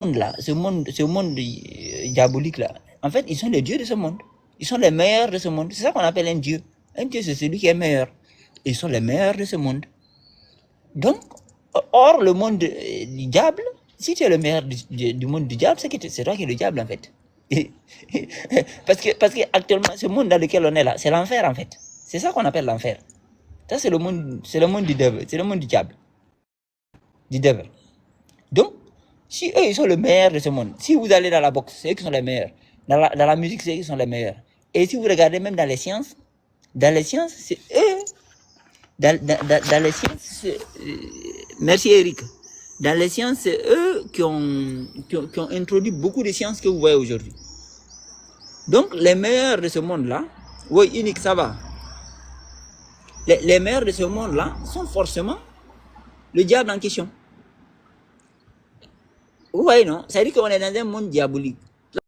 monde-là, ce monde diabolique-là, en fait, ils sont les dieux de ce monde. Ils sont les meilleurs de ce monde. C'est ça qu'on appelle un dieu. Un dieu, c'est celui qui est meilleur. Ils sont les meilleurs de ce monde. Donc, hors le monde du diable, si tu es le meilleur du monde du diable, c'est toi qui es le diable, en fait. parce que actuellement, ce monde dans lequel on est là, c'est l'enfer, en fait. C'est ça qu'on appelle l'enfer. Ça, c'est le monde du devil, c'est le monde du diable, du devil. Donc, si eux, ils sont le meilleur de ce monde, si vous allez dans la boxe, c'est eux qui sont les meilleurs. Dans la musique, c'est eux qui sont les meilleurs. Et si vous regardez même dans les sciences, c'est eux. Dans les sciences, merci Eric. Dans les sciences, c'est eux qui ont introduit beaucoup de sciences que vous voyez aujourd'hui. Donc, les meilleurs de ce monde-là, oui, unique, ça va. Les meilleurs de ce monde-là sont forcément le diable en question. Oui, non, ça veut dire qu'on est dans un monde diabolique.